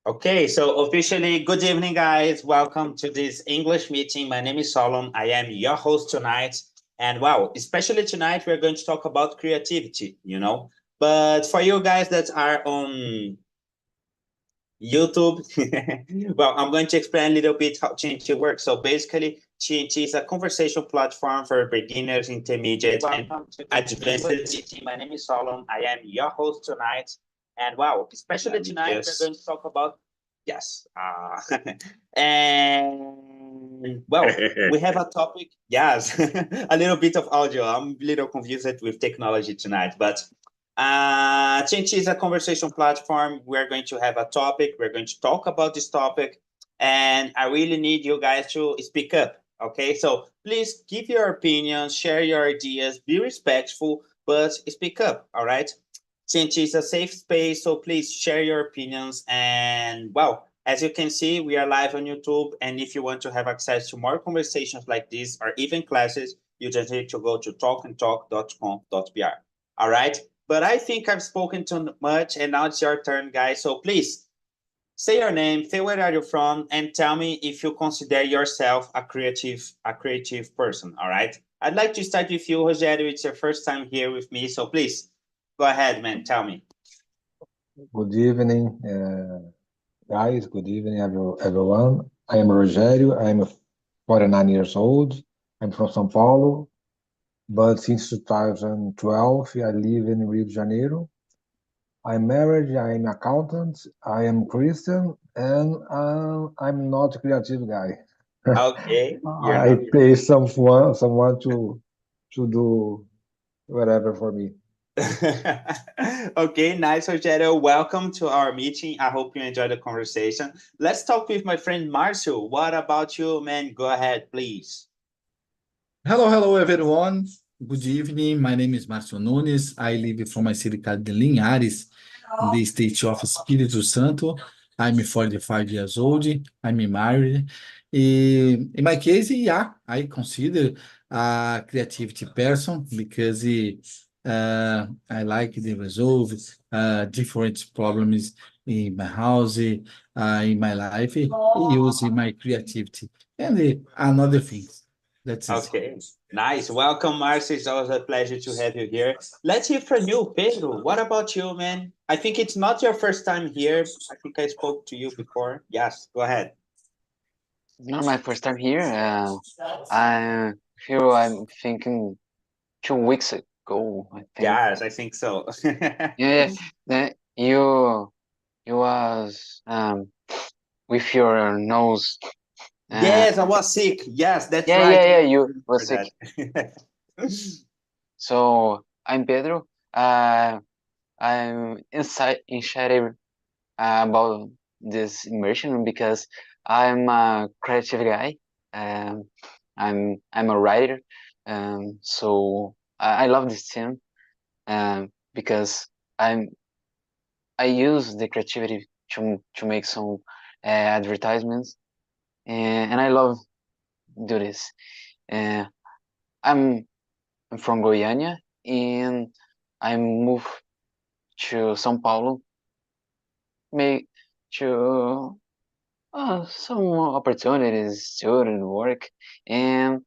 Okay, so officially, good evening, guys. Welcome to this English meeting. My name is Solomon. I am your host tonight. And wow, especially tonight, we're going to talk about creativity. But for you guys that are on YouTube, well, I'm going to explain a little bit how TNT works. So basically, TNT is a conversation platform for beginners, intermediate, and advanced teaching. My name is Solon. I am your host tonight. And wow, especially tonight, we're going to talk about, yes. And well, we have a topic, yes, a little bit of audio. I'm a little confused with technology tonight, but Chinchi is a conversation platform. We're going to have a topic. We're going to talk about this topic. And I really need you guys to speak up. Okay. So please give your opinions, share your ideas, be respectful, but speak up. All right. Chinchi is a safe space. So please share your opinions. And well, as you can see, we are live on YouTube. And if you want to have access to more conversations like this or even classes, you just need to go to talkandtalk.com.br. All right. But I think I've spoken too much, and now it's your turn, guys. So please say your name, say where are you from, and tell me if you consider yourself a creative person. All right. I'd like to start with you, Rogério. It's your first time here with me, so please go ahead, man. Tell me. Good evening, guys. Good evening, everyone. I am Rogério. I am 49 years old. I'm from São Paulo, but since 2012, I live in Rio de Janeiro. I'm married. I'm accountant. I am Christian, and I'm not a creative guy. Okay, you're I not. pay someone to do whatever for me. Okay, nice, Rogério. Welcome to our meeting. I hope you enjoy the conversation. Let's talk with my friend Marcio. What about you, man? Go ahead, please. Hello, everyone. Good evening. My name is Márcio Nunes. I live from my city called Linhares, in the state of Espírito Santo. I'm 45 years old. I'm married. In my case, yeah, I consider a creativity person because I like to resolve different problems in my house, in my life, using my creativity and another things. That's it. Okay, nice. Welcome, Marcio. It's always a pleasure to have you here. Let's hear from you, Pedro. What about you, man? I think it's not your first time here. I think I spoke to you before. Yes, go ahead. Not my first time here. I'm here. I'm thinking 2 weeks ago. I think. Yes, I think so. Yeah, you was with your nose. Yes, I was sick. Yes, that's Yeah, right. yeah, yeah. You For was sick. that. So I'm Pedro. I'm excited about this immersion because I'm a creative guy. Um, I'm a writer. So I love this team. Because I'm I use the creativity to make some advertisements, and I love do this. Uh, I'm I'm from Goiânia, and I moved to São Paulo, make to some opportunities, student work, and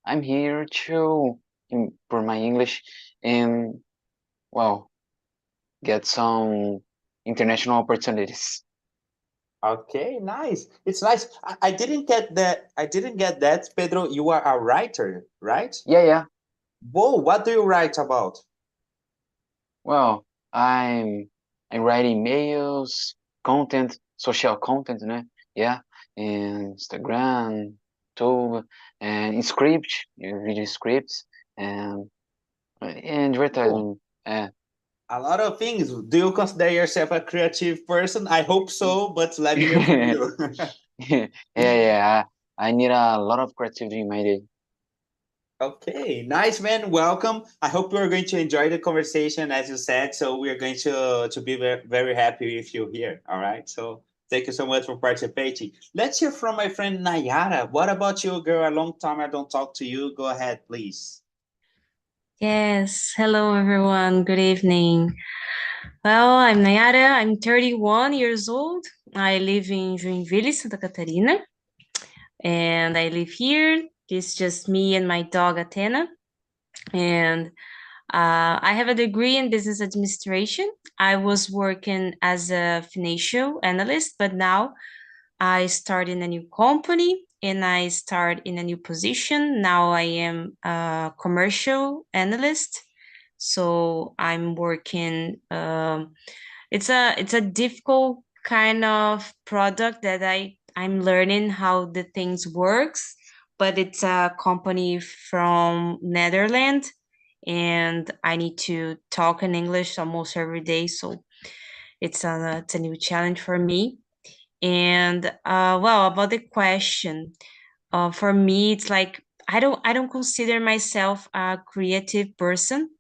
I'm here to improve my English and well get some international opportunities. Okay, nice. It's nice. I didn't get that. I didn't get that, Pedro. You are a writer, right? Yeah, yeah. Whoa, what do you write about? Well, I'm writing mails, content, social content, né? Yeah, and Instagram, YouTube, and in script, video scripts, and Oh, advertising. Uh, a lot of things. Do you consider yourself a creative person? I hope so, but let me hear from yeah, you. yeah. I need a lot of creativity in my day. Okay, nice, man. Welcome. I hope you're going to enjoy the conversation, as you said. So we are going to be very happy with you here. All right. So thank you so much for participating. Let's hear from my friend Nayara. What about you, girl? A long time I don't talk to you. Go ahead, please. Yes, hello everyone. Good evening. Well, I'm Nayara. I'm 31 years old. I live in Joinville, Santa Catarina, and I live here. It's just me and my dog Athena, and I have a degree in business administration. I was working as a financial analyst, but now I start in a new company and I start in a new position. Now I am a commercial analyst. So I'm working. It's a difficult kind of product that I'm learning how the things works, but it's a company from Netherlands, and I need to talk in English almost every day. So it's a new challenge for me. And well, about the question, for me, it's like I don't consider myself a creative person,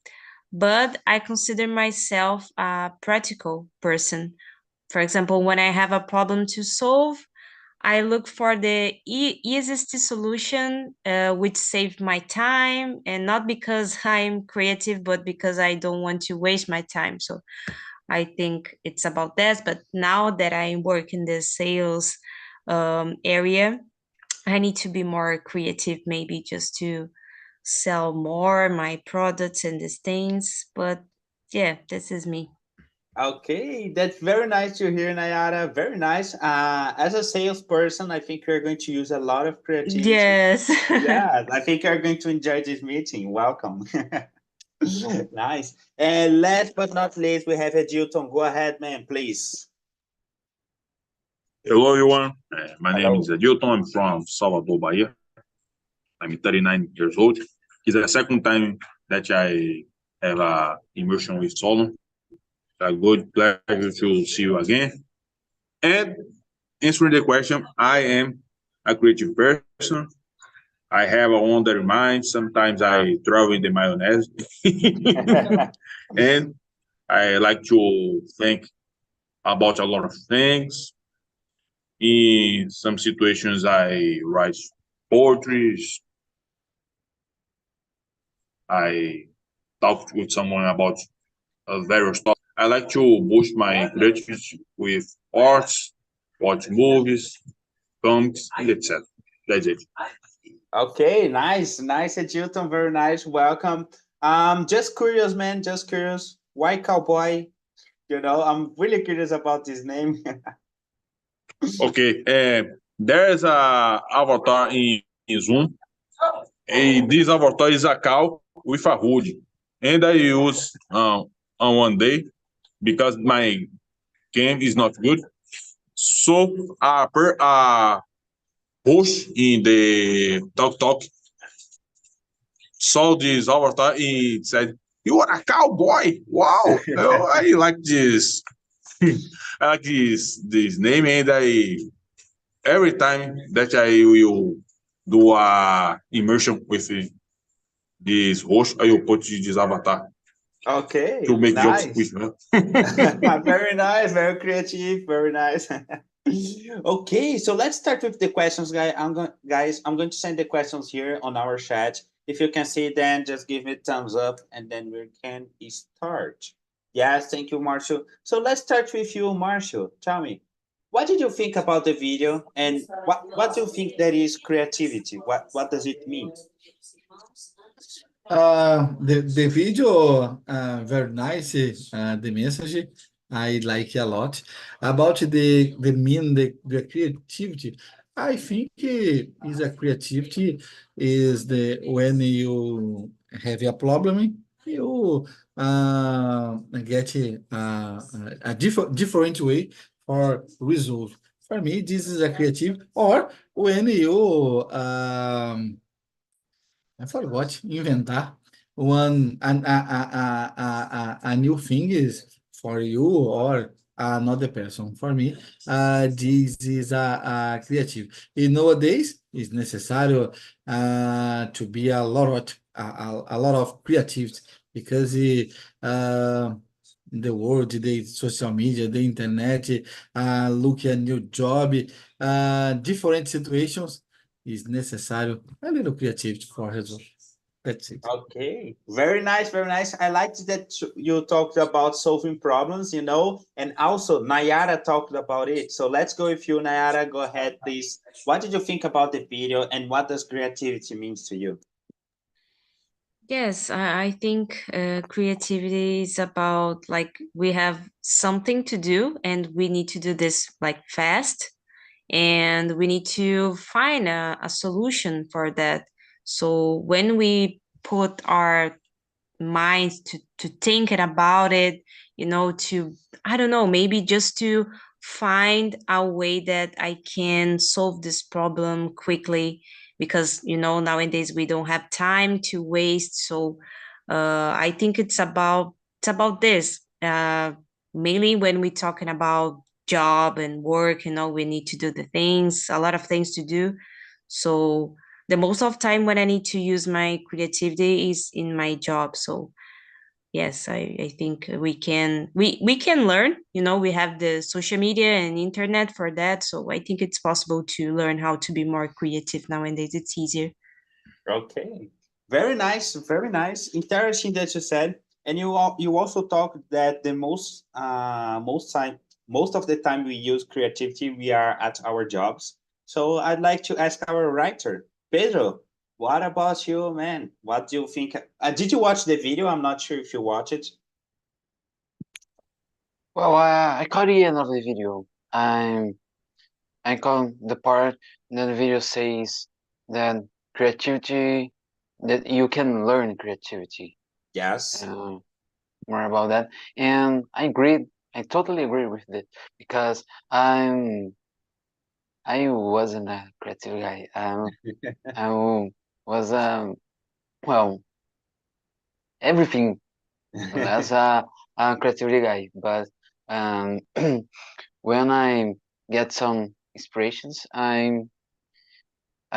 but I consider myself a practical person. For example, when I have a problem to solve, I look for the easiest solution, which save my time, and not because I'm creative, but because I don't want to waste my time. So I think it's about that. But now that I work in the sales area, I need to be more creative, maybe just to sell more my products and these things. But yeah, this is me. Okay, that's very nice to hear, Nayara. Very nice. As a salesperson, I think you're going to use a lot of creativity. Yes. Yeah, I think you're going to enjoy this meeting. Welcome. Nice. And last but not least, we have Edilton. Go ahead, man, please. Hello, everyone. My name Hello. is Edilton. I'm from Salvador, Bahia. I'm 39 years old. It's the second time that I have a immersion with Solon. A good pleasure to see you again. And answering the question, I am a creative person. I have a wandering mind. Sometimes I travel in the mayonnaise. And I like to think about a lot of things. In some situations, I write poetry. I talk with someone about various topics. I like to boost my creativity with arts, watch movies, comics, and etc. That's it. Okay, nice, nice, Edilton. Very nice. Welcome. Just curious, man. Just curious. Why cowboy? I'm really curious about this name. Okay, there is a avatar in Zoom. This avatar is a cow with a hoodie, and I use on one day because my game is not good. So a host in the talk saw this avatar and said, "You are a cowboy! Wow, oh, I like this. I like this name, and I every time that I will do a immersion with this host, I will put this avatar Okay, to make jokes nice. with her. Very nice, very creative, very nice. Okay, so let's start with the questions, guys. I'm going to send the questions here on our chat. If you can see them, just give me a thumbs up, and then we can start. Yes, thank you, Marshall. So let's start with you, Marshall. Tell me, what did you think about the video, and what do you think that is creativity? What does it mean? The video, very nice. The message I like a lot about the mean the creativity. I think is a creativity is the when you have a problem, you get a different way for resolve. For me, this is a creative. Or when you I forgot inventar a new thing is for you or another person. For me, this is a creative. E nowadays is necessário to be a lot of creativity because the world, the social media, the internet, look at new job, different situations is necessário a little creativity for result. That's it. Okay, very nice, very nice. I liked that you talked about solving problems, you know, and also Nayara talked about it. So let's go with you, Nayara. Go ahead, please. What did you think about the video and what does creativity means to you? Yes, I think creativity is about like we have something to do and we need to do this like fast and we need to find a solution for that. So when we put our minds to thinking about it, you know, to I don't know, maybe just to find a way that I can solve this problem quickly because you know nowadays we don't have time to waste. So I think it's about this. Mainly when we're talking about job and work, you know, we need to do the things, a lot of things to do. So the most of time when I need to use my creativity is in my job. So yes, I think we can learn, you know, we have the social media and internet for that. So I think it's possible to learn how to be more creative nowadays. It's easier. Okay, very nice, very nice. Interesting that you said, and you also talked that the most of the time we use creativity, we are at our jobs. So I'd like to ask our writer, Pedro. What about you, man? What do you think? Did you watch the video? I'm not sure if you watched it. Well, I caught the end of the video. I caught the part that the video says that creativity, that you can learn creativity. Yes. More about that, and I agree. I totally agree with it because I wasn't a creative guy. I was well, everything as a creativity guy, but um, when I get some inspirations, I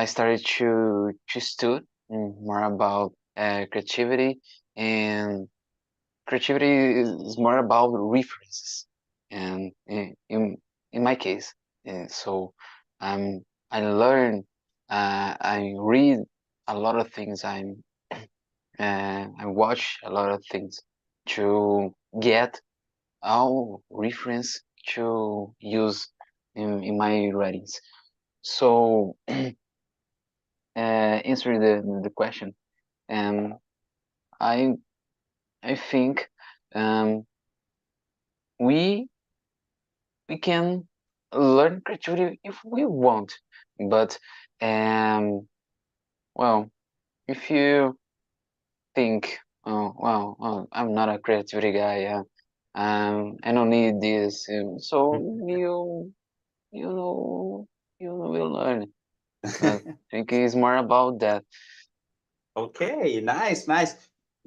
started to study more about creativity, and creativity is more about references, and in my case, so I learn, I read a lot of things, I watch a lot of things to get all reference to use in my writings. So answering the question, I I think um, we we can learn creativity if we want, but well, if you think, oh well, I'm not a creativity guy, I don't need this, so you know you will learn. But I think it's more about that. Okay, nice, nice.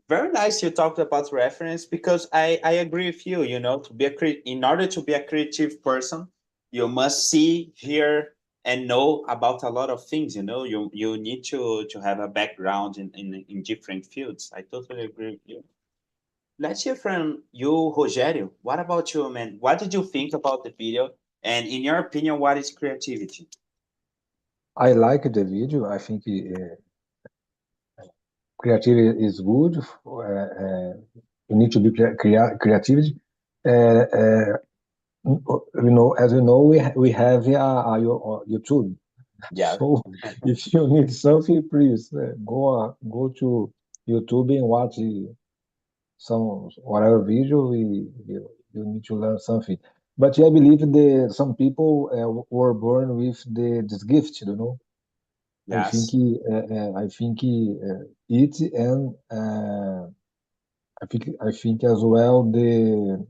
Very nice you talked about reference because I agree with you, you know, to be in order to be a creative person, you must see, hear, and know about a lot of things, you know. You need to have a background in different fields. I totally agree with you. Let's hear from you, Rogério. What about you, man? What did you think about the video? And in your opinion, what is creativity? I like the video. I think creativity is good. You need to be creativity. You know, as you know, we have YouTube. Yeah. So if you need something, please go to YouTube and watch some whatever video you need to learn something. But I believe some people were born with this gift, you know. Yes. I think it and I think as well the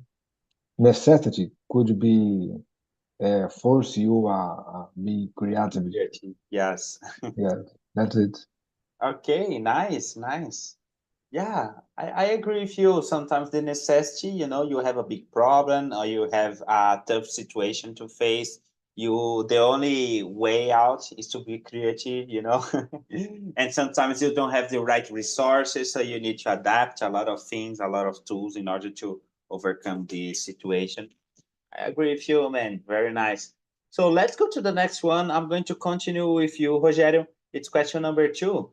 necessity could be force you be creative. Yes. Yeah, that's it. Okay, nice, nice. Yeah, I agree with you. Sometimes the necessity, you know, you have a big problem or you have a tough situation to face. The only way out is to be creative, you know. And sometimes you don't have the right resources, so you need to adapt a lot of things, a lot of tools in order to overcome the situation. I agree with you, man. Very nice. So let's go to the next one. I'm going to continue with you, Rogério. It's question number 2.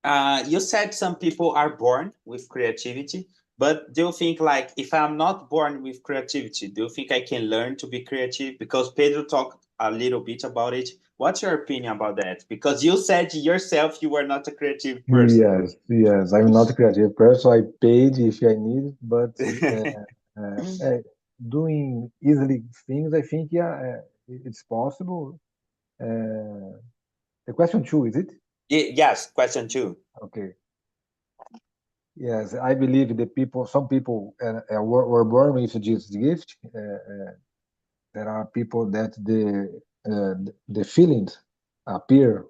You said some people are born with creativity, but do you think like if I'm not born with creativity, do you think I can learn to be creative? Because Pedro talked a little bit about it. What's your opinion about that? Because you said yourself you were not a creative person. Yes, I'm not a creative person. I paid if I need, but doing easily things, I think, it's possible. The question two, is it? Yes, question two. Okay. Yes, I believe some people were born with this gift. There are people that the feelings appear,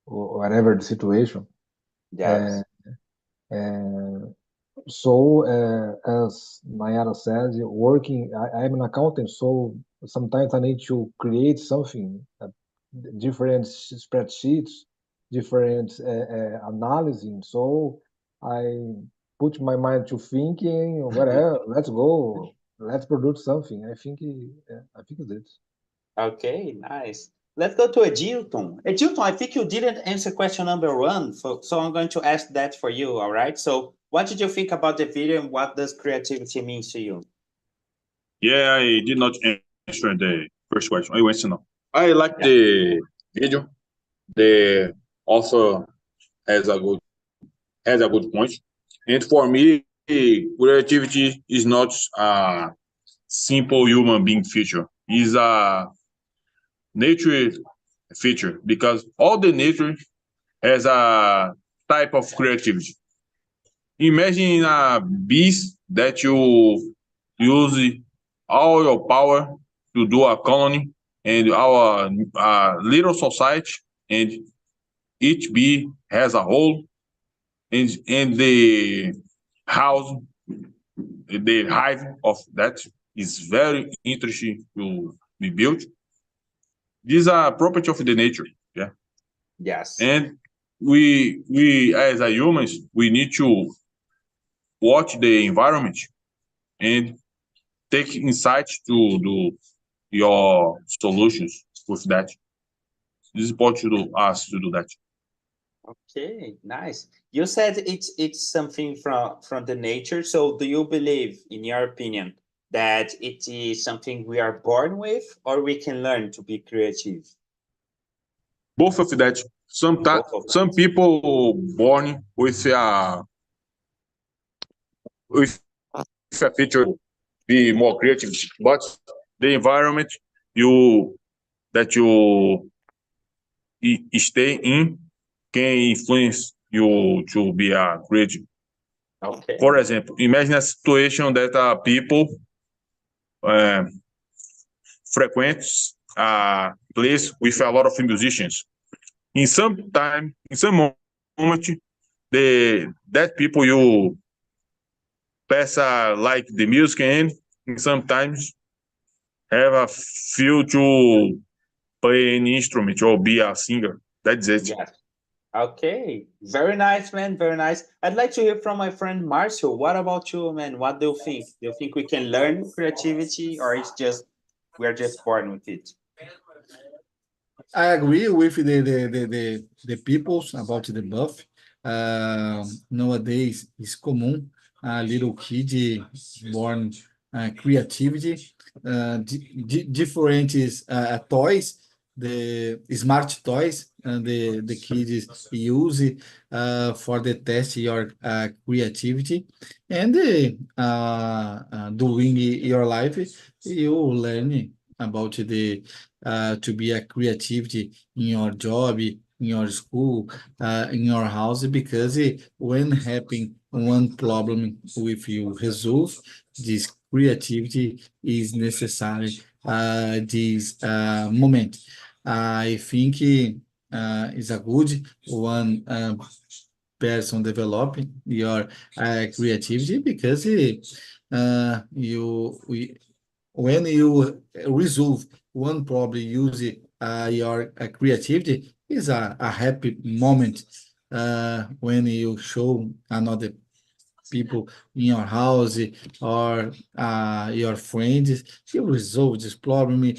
or whatever the situation. Yes. So, as Nayara says, I'm an accountant, so sometimes I need to create something, different spreadsheets, different analyzing. So I put my mind to thinking, whatever, let's go, let's produce something. I think it's it. Okay, nice. Let's go to Edilton. Edilton, I think you didn't answer question number one, so I'm going to ask that for you, all right? So what did you think about the video and what does creativity mean to you? Yeah, I did not answer the first question. I went to know. I like the video. The author has a good point. And for me, creativity is not a simple human being feature. It's a nature feature because all the nature has a type of creativity. Imagine a beast that you use all your power to do a colony and our little society, and each bee has a hole, and the house, the hive of that is very interesting to be built. These are property of the nature, yeah. Yes. And we as a humans, we need to watch the environment and take insights to do your solutions with that. This is important to us to do that. Okay, nice. You said it's something from the nature. So do you believe, in your opinion, that it is something we are born with or we can learn to be creative? Both of that. Both of Some them. people born with a feature be more creative, but the environment you that you stay in can influence you to be a creative. Okay. For example, imagine a situation that people uh, frequent a place with a lot of musicians. In some time, in some moment, that people you pass like the music and sometimes have a feel to play an instrument or be a singer. That's it. Yes. Okay. Very nice, man. Very nice. I'd like to hear from my friend Marcio. What about you, man? What do you think? Do you think we can learn creativity or it's just we're just born with it? I agree with the peoples about the buff. Nowadays, it's common a little kid born creativity, different toys, the smart toys, and the kids use for the test your creativity, and during your life, you learn about the to be a creativity in your job, in your school, in your house, because when happen one problem with you resolve, this creativity is necessary this moment. I think is a good one person developing your creativity because when you resolve one problem using your creativity is a happy moment when you show another people in your house or your friends you resolve this problem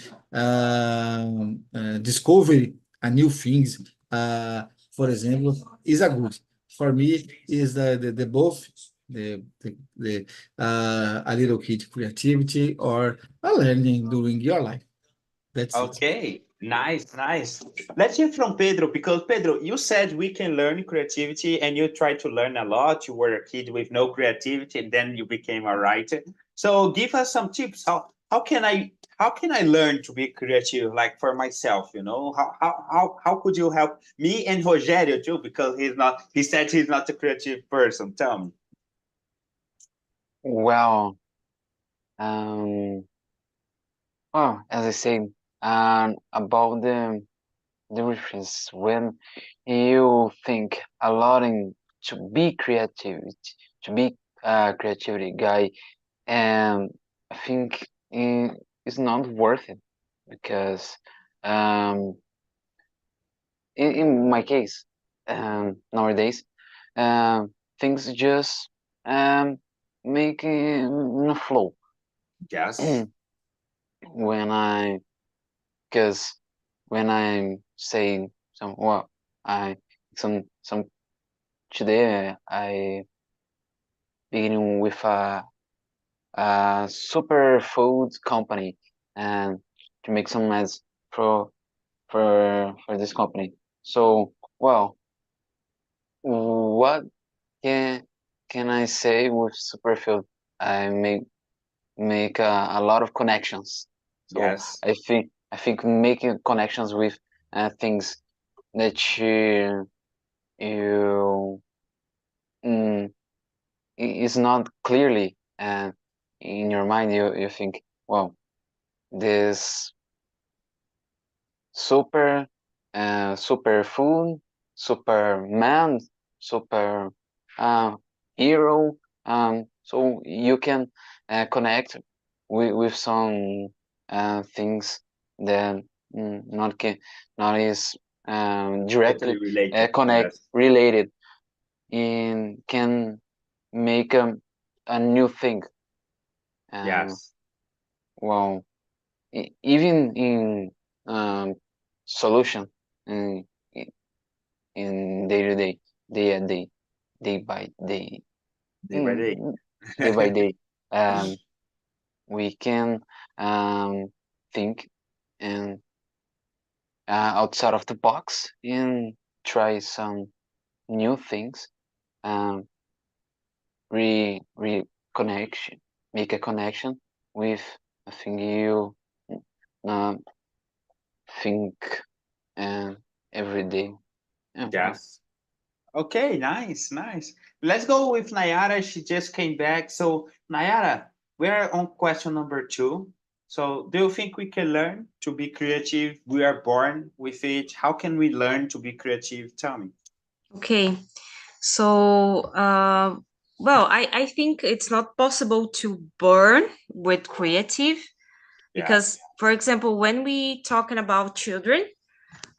discover a new things for example is a good for me is the both a little kid creativity or a learning during your life. That's it. Okay, nice. Let's hear from Pedro, because Pedro, you said we can learn creativity and you tried to learn a lot. You were a kid with no creativity and then you became a writer. So give us some tips. How can I learn to be creative, like for myself, you know? How could you help me and Rogério too? Because he said he's not a creative person. Tell me. Well, well, as I said, about the difference when you think a lot in to be creative, to be a creativity guy, and I think it's not worth it because in my case, nowadays, things just make in a flow. Yes. Because when I'm saying some today I beginning with a super food company and to make some ads for this company. So what can I say with superfood? I make a lot of connections. So Yes. I think making connections with things that you is not clearly in your mind. You think, well, this super food, Superman, super hero. So you can connect with some things that not is directly Totally related. connect Yes. related and can make a new thing. Yes. Well, even in solution in day to day, day by day, Day by day. day by day, we can think and outside of the box and try some new things. Connection, make a connection with a thing you think every day. Yes. Okay, nice. Let's go with Nayara. She just came back. So, Nayara, we're on question number 2. So, do you think we can learn to be creative? We are born with it. How can we learn to be creative? Tell me. Okay, so well, I think it's not possible to burn with creative because, for example, when we talking about children,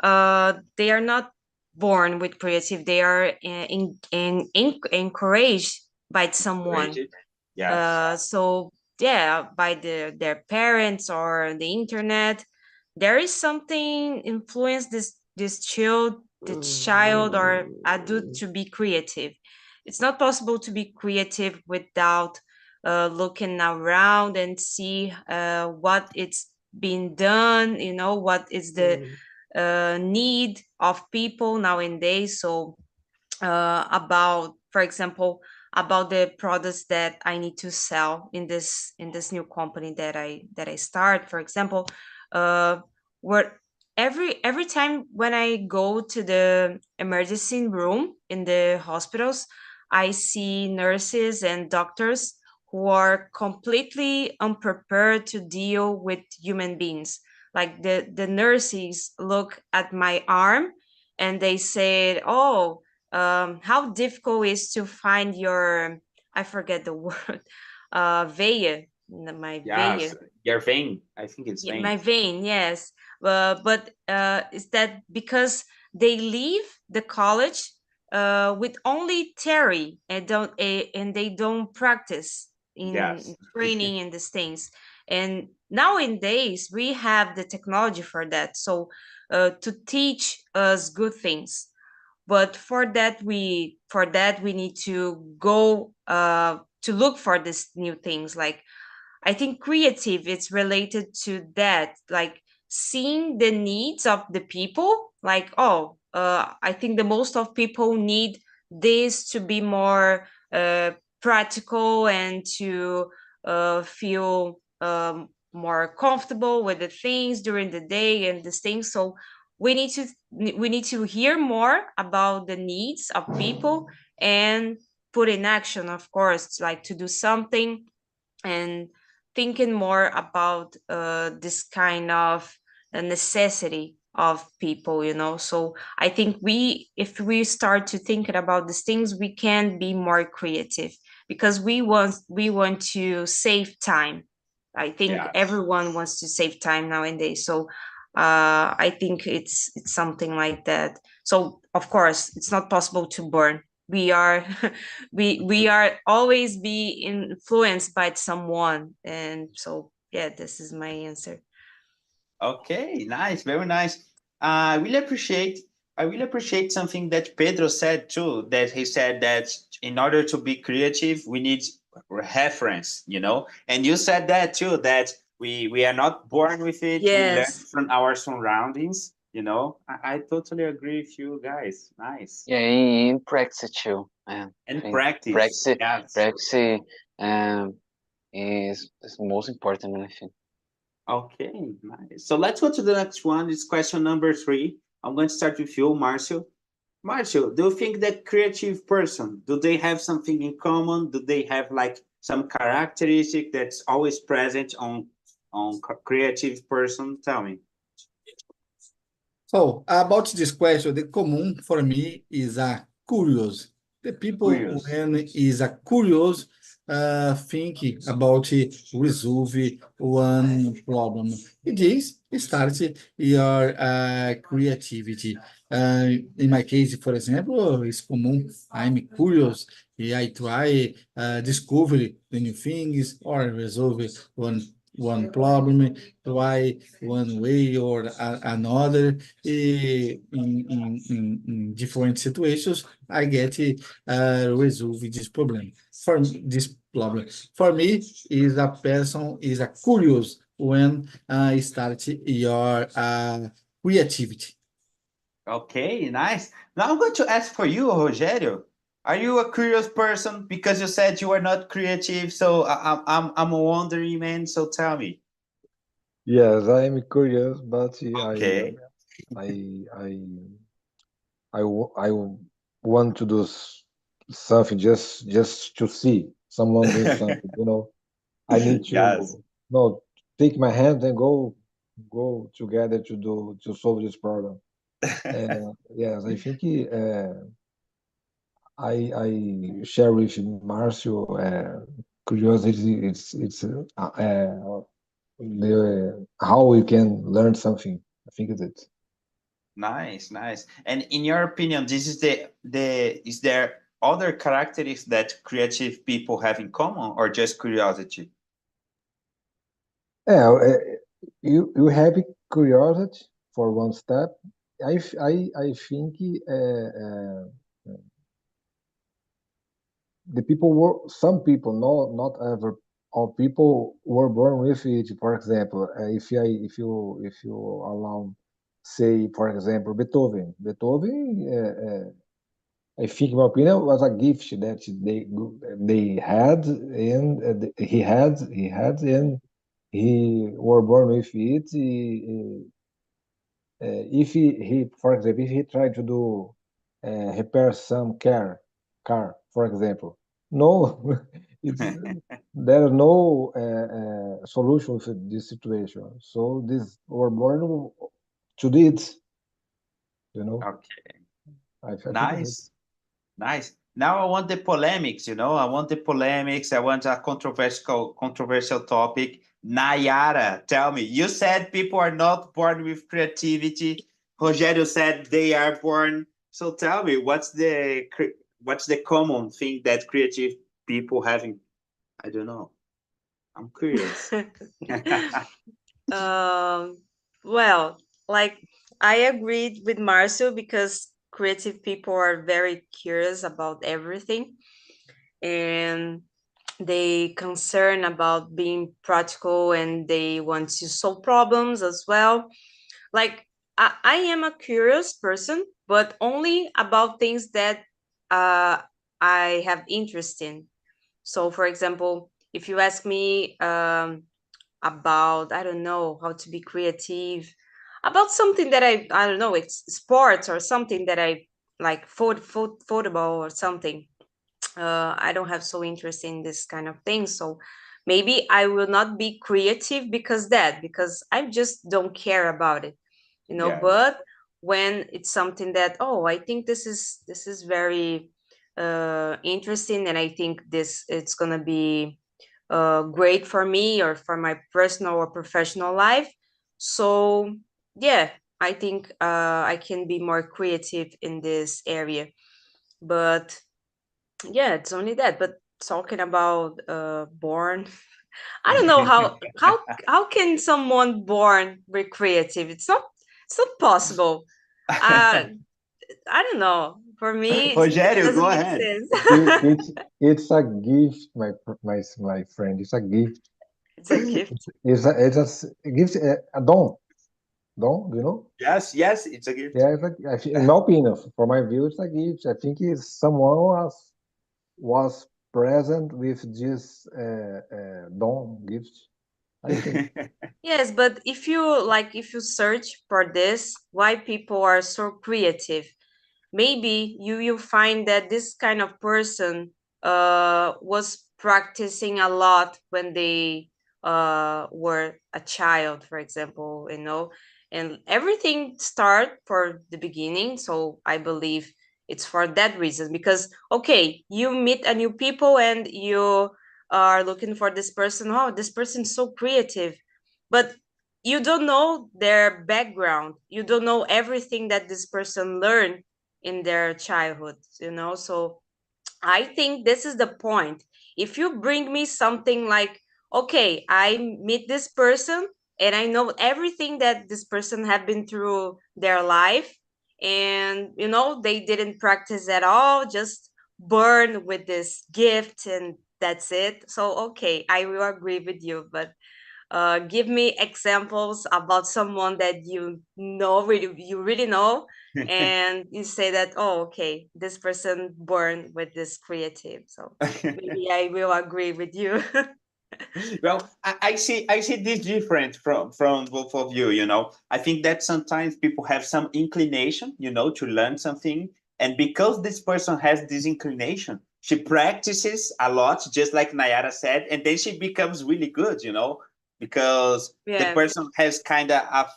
they are not born with creative. They are encouraged by someone. Yes. So yeah, by their parents or the internet, there is something influence this child or adult to be creative. It's not possible to be creative without looking around and see what it's being done, you know, what is the need of people nowadays. So about, for example, about the products that I need to sell in this new company that I start. For example, where every time when I go to the emergency room in the hospitals, I see nurses and doctors who are completely unprepared to deal with human beings. Like the nurses look at my arm and they said, "Oh, how difficult is to find your, I forget the word, vein, my Yes. vein, Your vein. I think it's vein. my vein, yes. But is that because they leave the college with only theory and they don't practice in Yes. training and these things. And nowadays we have the technology for that, so to teach us good things. But for that we need to go to look for these new things. Like, I think creative it's related to that, like seeing the needs of the people. Like, oh, I think the most of people need this to be more practical and to feel more comfortable with the things during the day and these things. So we need to hear more about the needs of people and put in action, of course, like to do something and thinking more about this kind of necessity of people, you know. So I think if we start to thinking about these things, we can be more creative, because we want to save time. I think Yes. everyone wants to save time nowadays. So I think it's something like that. So of course it's not possible to burn. We are we are always be influenced by someone, and so yeah, this is my answer. Okay, nice, very nice. I really appreciate something that Pedro said too. That he said that in order to be creative, we need reference, you know. And you said that too. That we are not born with it. We learn Yes. from our surroundings. You know, I totally agree with you guys. Nice. Yeah, in practice too. I And think practice. Yes. practice is most important, I think. Okay, nice. So let's go to the next one. It's question number 3. I'm going to start with you, Marcio. Marcio, do you think that creative person, do they have something in common? Do they have like some characteristic that's always present on creative person? Tell me. So about this question, the common for me is a curious. The people Curious. when is a curious think about resolve one problem. It is start your creativity. In my case, for example, it's common. I'm curious. I try discover the new things or resolve one problem, try one way or another in different situations. I get resolve this problem. This problem for me is a person is a curious when start your creativity. Okay, nice. Now I'm going to ask for you, Rogério. Are you a curious person? Because you said you are not creative, so I'm wondering, man. So tell me. Yes, I am curious, but Okay. I want to do something just to see someone doing something. You know, I need Yes. to take my hand and go together to solve this problem. Yes, I think I share with Marcio curiosity. It's the how we can learn something. I think it's it. Nice, nice. And in your opinion, this is is there other characteristics that creative people have in common, or just curiosity? Yeah, you have curiosity for one step. I think the people were some people, not ever all people were born with it. For example, if you allow, say for example, Beethoven. I think, in my opinion, was a gift that they had, and he had, and he were born with it. If for example, if he tried to do repair some car, for example, no, it's there is no solution to this situation. So this were born to do it, you know. Okay, I think it's it. nice, nice. Now I want the polemics, you know. I want the polemics. I want a controversial topic. Nayara, tell me. You said people are not born with creativity. Rogério said they are born. So tell me, what's the common thing that creative people having? I don't know. I'm curious. Well, like I agreed with Marcio, because creative people are very curious about everything, and they concern about being practical, and they want to solve problems as well. Like I am a curious person, but only about things that I have interest in. So, for example, if you ask me about, I don't know, how to be creative, about something that I don't know, it's sports or something that I like, football or something. I don't have so interest in this kind of thing. So maybe I will not be creative because I just don't care about it, you know. Yeah. But when it's something that, oh, I think this is very interesting, and I think this it's gonna be great for me or for my personal or professional life. So yeah, I think I can be more creative in this area. But yeah, it's only that. But talking about born, I don't know how can someone born be creative? It's not possible. Uh, I don't know. For me, it Rogério, doesn't go make ahead. sense. It's a gift, my friend. It's a gift. It's a gift. It's a gift. A don. Don, you know? Yes, it's a gift. Yeah, in my opinion, for my view, it's a gift. I think it's someone was present with this don gift. I think. Yes, but if you search for this, why people are so creative, maybe you will find that this kind of person was practicing a lot when they were a child, for example, you know, and everything start for the beginning. So I believe it's for that reason, because okay, you meet a new people and you are looking for this person. Oh, this person's so creative, but you don't know their background, you don't know everything that this person learned in their childhood, you know. So I think this is the point. If you bring me something like, okay, I meet this person and I know everything that this person have been through their life, and you know, they didn't practice at all, just born with this gift and that's it. So okay, I will agree with you, but give me examples about someone that you really know, and you say that, oh, okay, this person born with this creative. So maybe I will agree with you. Well, I see this different from both of you. You know, I think that sometimes people have some inclination, you know, to learn something, and because this person has this inclination, she practices a lot, just like Nayara said, and then she becomes really good. You know, because the Yeah, person has kind of,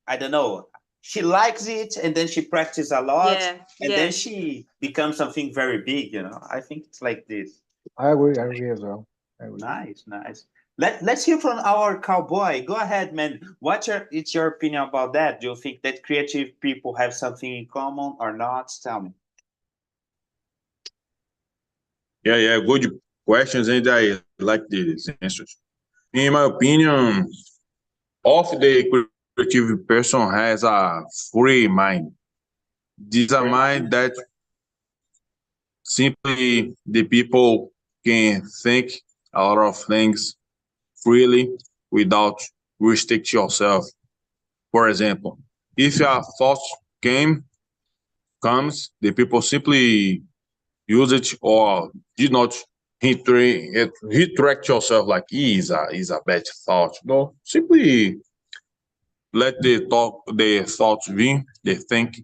I don't know, she likes it, and then she practices a lot, yeah, and then yeah. she becomes something very big. You know, I think it's like this. I agree as well. I agree. Nice. Let's hear from our cowboy. Go ahead, man. It's your opinion about that? Do you think that creative people have something in common or not? Tell me. Yeah, good questions, and I like these answers. In my opinion, of the creative person has a free mind. This is a mind that simply the people can think a lot of things freely without restrict yourself. For example, if a thought comes, the people simply use it or did not retract yourself like is a bad thought. No, simply let the thoughts be, the think,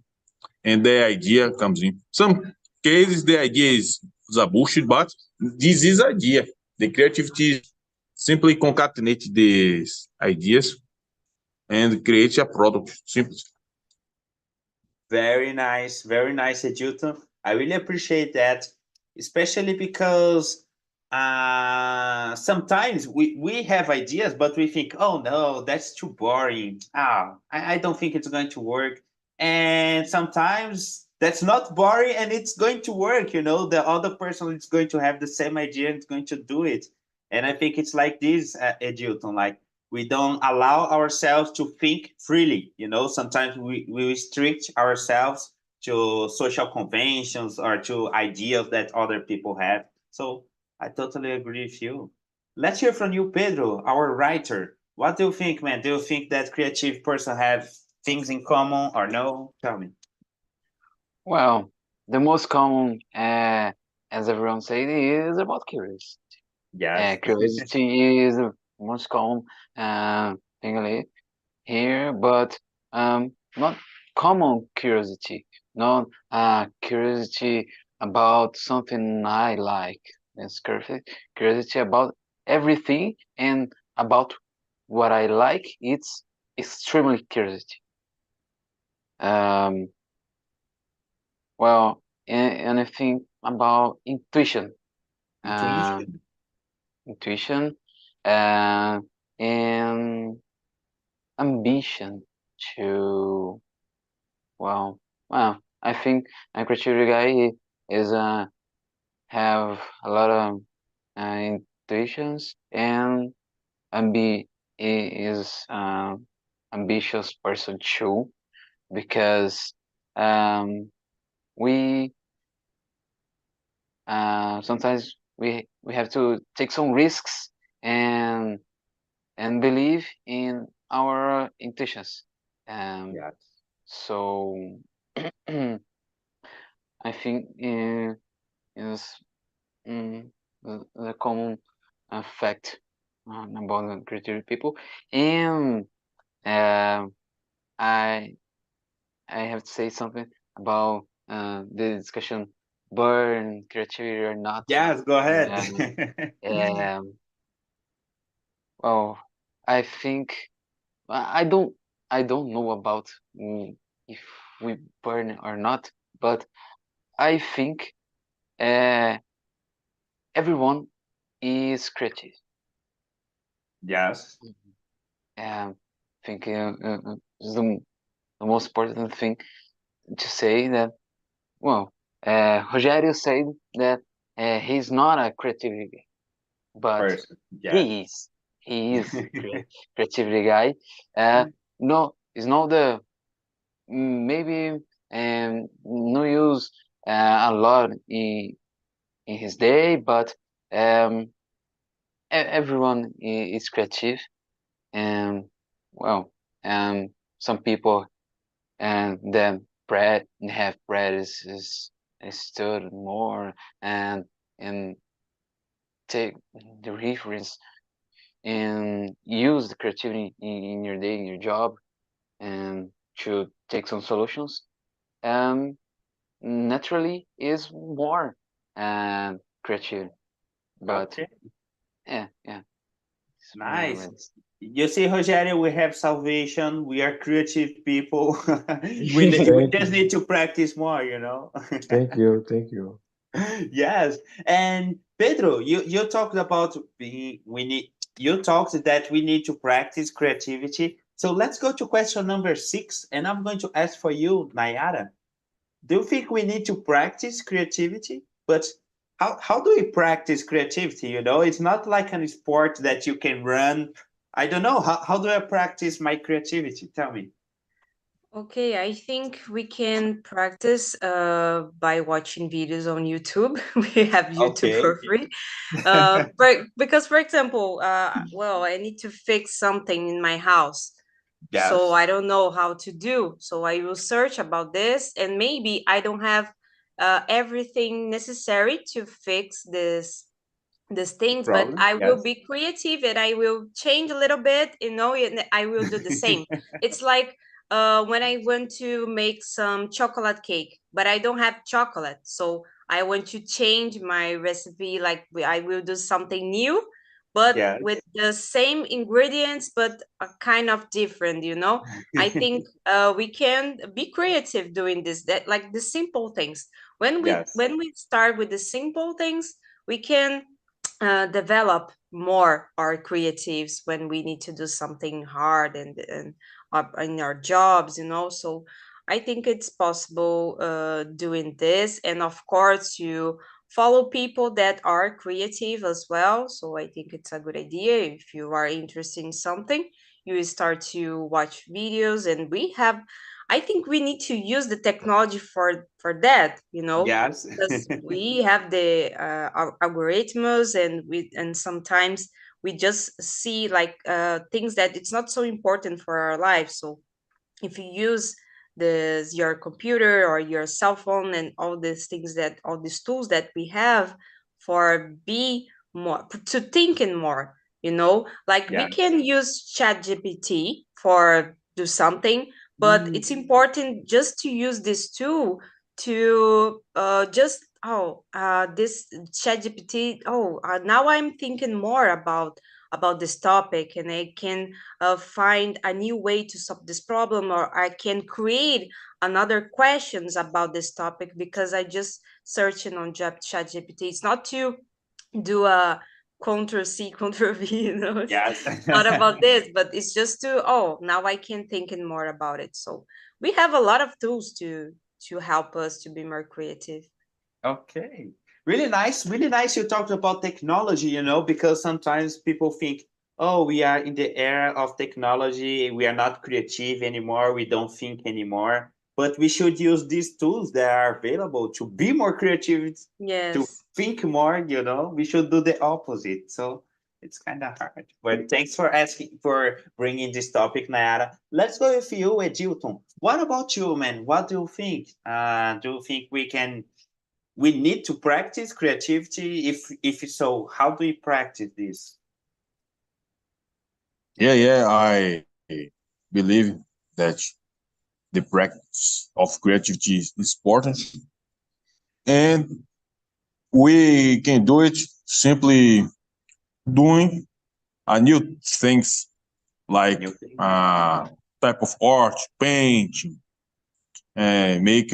and the idea comes in. Some cases the idea is a bullshit, but this is idea. The creativity simply concatenate these ideas and create a product. Simple. Very nice, Edilton. I really appreciate that, especially because sometimes we have ideas, but we think, oh no, that's too boring. I don't think it's going to work. And sometimes that's not boring and it's going to work. You know, the other person is going to have the same idea and it's going to do it. And I think it's like this, Edilton, like we don't allow ourselves to think freely. You know, sometimes we restrict ourselves to social conventions or to ideas that other people have. So I totally agree with you. Let's hear from you, Pedro, our writer. What do you think, man? Do you think that creative person have things in common or no? Tell me. Well, the most common, as everyone said, is about curiosity. Yes. Curiosity is the most common thing here, but not common curiosity, not curiosity about something I like. It's curiosity about everything and about what I like. It's extremely curiosity. Well, and I think about intuition, Intuition. intuition, uh, and ambition to well, I think a creative guy is have a lot of intuitions and is ambitious person too because we sometimes we have to take some risks and believe in our intuitions. Yes. So I think is the common fact about the creative people, and I have to say something about the discussion burn creativity or not. Yes, go ahead. Um, well, I think I don't know about if we burn or not, but I think everyone is creative. Yes. I think is the most important thing to say that. Well, Rogério said that he's not a creativity, but Person. Yes. he is creativity guy. No, it's not the maybe no use a lot in his day, but everyone is creative, and well, some people and then bread have bread is stood more and take the reference and use the creativity in your day in your job and to take some solutions naturally is more creative, but Okay. yeah it's more or Nice. less. You see, Rogério, we have salvation. We are creative people. we Thank just you. need to practice more, you know. Thank you. Thank you. Yes. And Pedro, you talked about being we need you talked that we need to practice creativity. So let's go to question number 6, and I'm going to ask for you, Nayara. Do you think we need to practice creativity? But how do we practice creativity? You know, it's not like a sport that you can run. I don't know. How do I practice my creativity? Tell me. Okay, I think we can practice by watching videos on YouTube. We have YouTube Okay. for free. Because, for example, well, I need to fix something in my house. So Yes. I don't know how to do. So I will search about this, and maybe I don't have everything necessary to fix these things, but Problem. I will Yes. be creative and I will change a little bit, and I will do the same. It's like when I want to make some chocolate cake, but I don't have chocolate. So I want to change my recipe, like I will do something new, but Yes. with the same ingredients, but a kind of different. I think we can be creative doing this, that like the simple things. When we Yes. when we start with the simple things, we can develop more our creatives when we need to do something hard and in our jobs. So I think it's possible doing this, and of course you follow people that are creative as well. So I think it's a good idea. If you are interested in something, you start to watch videos, and I think we need to use the technology for that, Yes. because we have the algorithms, and sometimes we just see like things that it's not so important for our lives. So if you use your computer or your cell phone and all these tools that we have for be more to thinking more, like we Yeah. can use chat gpt for do something, but it's important just to use this tool to just this chat gpt, now I'm thinking more about this topic, and I can find a new way to solve this problem, or I can create another questions about this topic because I just searching on ChatGPT. It's not to do a Ctrl C, Ctrl V, It's Yes. not about this, but it's just to, now I can thinking more about it. So we have a lot of tools to help us to be more creative. Okay. Really nice. Really nice you talked about technology, because sometimes people think, oh, we are in the era of technology. We are not creative anymore. We don't think anymore. But we should use these tools that are available to be more creative, to Yes. think more, We should do the opposite. So it's kind of hard. But thanks for bringing this topic, Nayara. Let's go with you, Edilton. What about you, man? What do you think? Do you think we need to practice creativity? If so, how do we practice this? Yeah, I believe that the practice of creativity is important, and we can do it simply doing a new things like New thing. type of art, painting, and make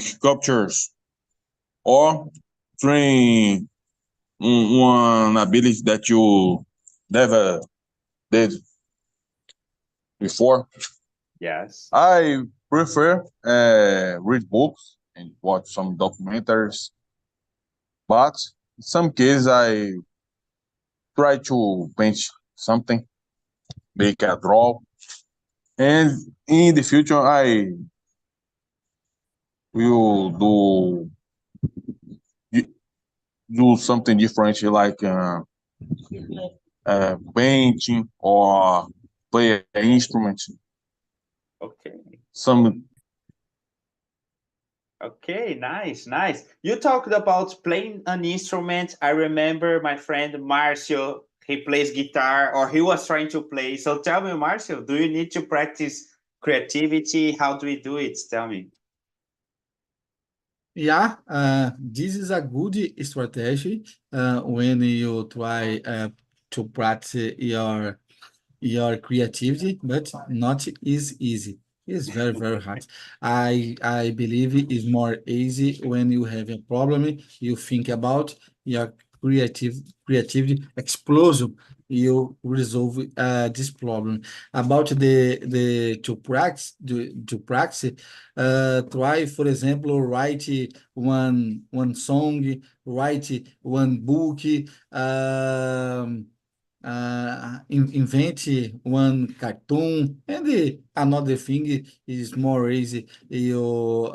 sculptures, or train one ability that you never did before. Yes. I prefer read books and watch some documentaries, but in some cases I try to paint something, make a draw, and in the future I will do something different like painting or play an instrument. Okay. Some Okay, nice. You talked about playing an instrument. I remember my friend Marcio, he plays guitar, or he was trying to play. So tell me, Marcio, do you need to practice creativity? How do we do it? Tell me. Yeah, this is a good strategy when you try to practice your creativity, but not is easy. It's very, very hard. I believe it is more easy when you have a problem, you think about your creativity explosion, you resolve this problem. About the to practice, try, for example, write one song, write one book, um, invent one cartoon, and another thing is more easy you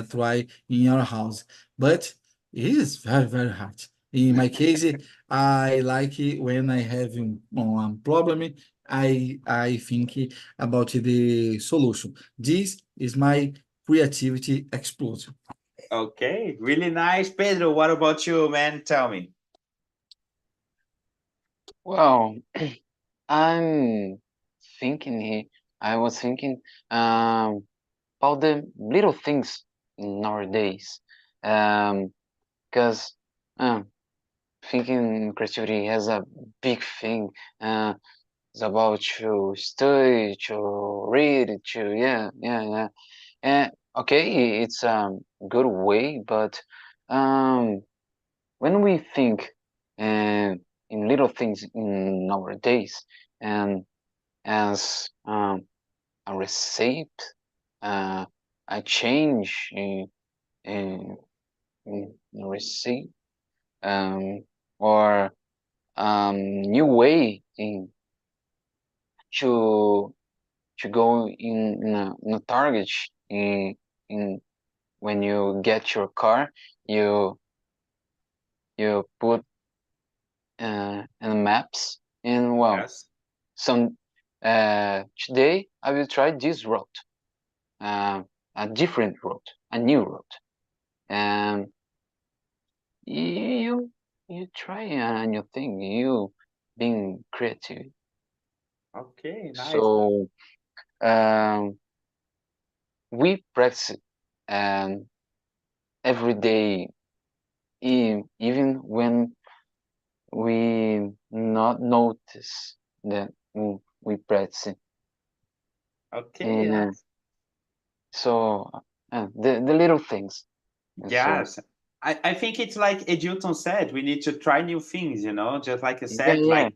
try in your house, but it is very, very hard. In my case, I like it when I have one problem, I think about the solution. This is my creativity explosion. Okay, really nice. Pedro, what about you, man? Tell me. Well, I'm thinking here. I was thinking about the little things nowadays. Because thinking creativity has a big thing. It's about to study, to read, yeah. And okay, it's a good way, but when we think in little things in nowadays, and as a receipt, a change in, in receipt, or new way to go in a target in when you get your car, you put in maps, and well, Yes. some today I will try this route, a different route, a new route, and you try a new thing, you being creative. Okay, nice. So we practice every day, even when we not notice that we practice. Okay, And nice. so the little things. And Yes. so I think it's like Edilton said, we need to try new things, you know, just like you said, yeah, like,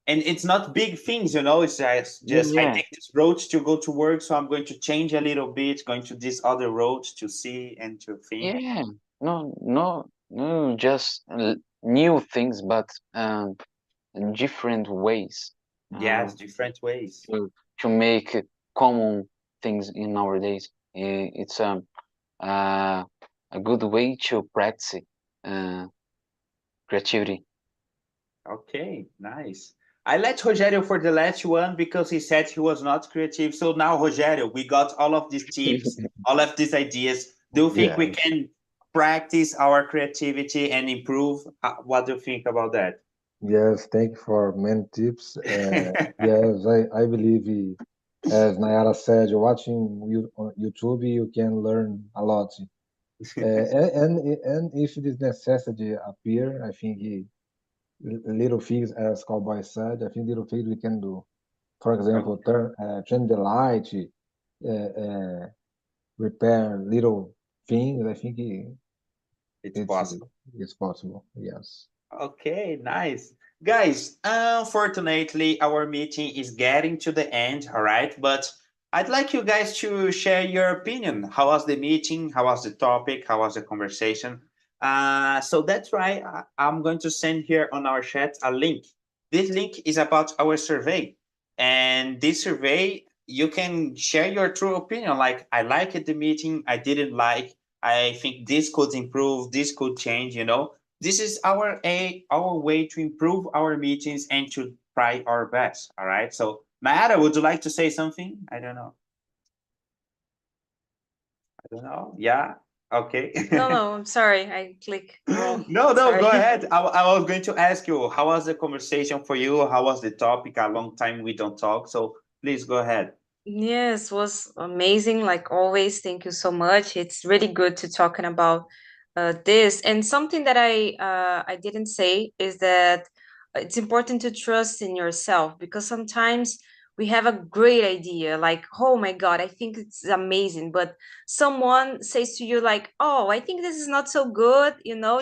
and it's not big things, you know, it's just I yeah. take this road to go to work, so I'm going to change a little bit, going to this other road to see and to think. Yeah, no, just new things, but in different ways Yes, different ways. to make common things in nowadays. It's a good way to practice creativity. Okay, nice. I let Rogério for the last one because he said he was not creative. So now, Rogério, we got all of these tips, all of these ideas. Do you think we Yes. can practice our creativity and improve? What do you think about that? Yes, thank you for many tips. Yes, I believe, as Nayara said, watching you on YouTube, you can learn a lot. And if this necessity appear, I think little things, as Cowboy said, I think little things we can do. For example, turn the light, repair little things. I think It's possible. it's possible. Yes. Okay, nice. Guys, unfortunately, our meeting is getting to the end, all right? But I'd like you guys to share your opinion. How was the meeting? How was the topic? How was the conversation? So that's why I'm going to send here on our chat a link. This link is about our survey. And this survey, you can share your true opinion. Like, I liked the meeting, I didn't like, I think this could improve, this could change, you know? This is our way to improve our meetings and to try our best. All right. So Mayara, would you like to say something? I don't know. Yeah. Okay. No, I'm sorry. I click wrong. No, Sorry. go ahead. I was going to ask you, how was the conversation for you? How was the topic? A long time we don't talk. So please go ahead. Yes, was amazing, like always. Thank you so much. It's really good to talking about this. And something that I didn't say is that it's important to trust in yourself, because sometimes we have a great idea, like, oh my God, I think it's amazing, but someone says to you like, oh, I think this is not so good,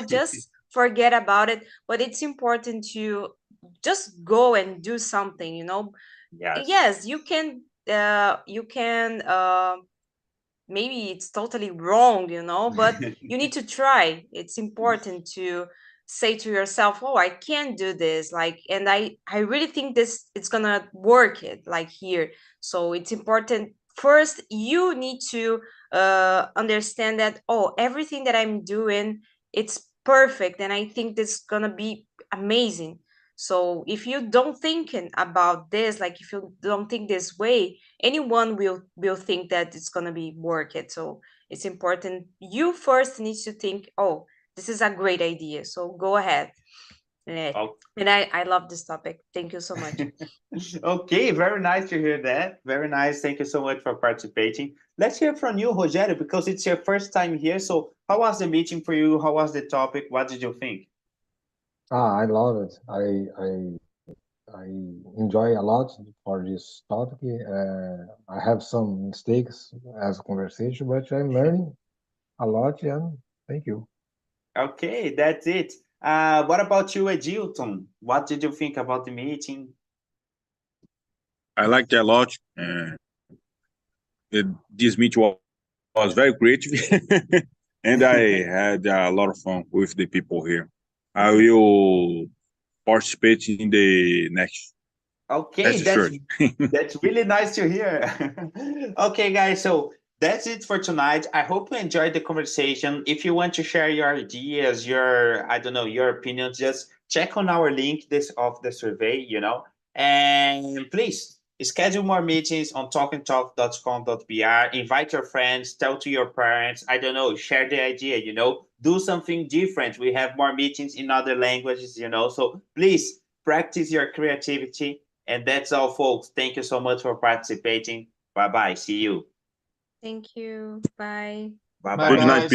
just forget about it. But it's important to just go and do something. Yes. Yes, you can maybe it's totally wrong, but you need to try. It's important to say to yourself, oh, I can do this, like, and I really think this it's gonna work it like here. So it's important. First, you need to understand that, oh, everything that I'm doing, it's perfect, and I think this is gonna be amazing. So if you don't thinking about this, like if you don't think this way, anyone will think that it's gonna be work it. So it's important. You first need to think, oh, this is a great idea. So go ahead. Oh. And I love this topic. Thank you so much. Okay, very nice to hear that. Very nice. Thank you so much for participating. Let's hear from you, Rogério, because it's your first time here. So how was the meeting for you? How was the topic? What did you think? I love it. I enjoy a lot for this topic. I have some mistakes as a conversation, but I'm learning a lot, and thank you. Okay, that's it. What about you, Edilton? What did you think about the meeting? I liked it a lot. This meeting was very creative, and I had a lot of fun with the people here. I will participate in the next. Okay, that's really nice to hear. Okay, guys, so that's it for tonight. I hope you enjoyed the conversation. If you want to share your ideas, your, I don't know, your opinions, just check on our link of the survey, you know, and please schedule more meetings on talkandtalk.com.br. Invite your friends, tell to your parents, I don't know, share the idea, you know, do something different. We have more meetings in other languages, you know, so please practice your creativity. And that's all, folks. Thank you so much for participating. Bye-bye. See you. Thank you. Bye. Bye-bye. Good night, people.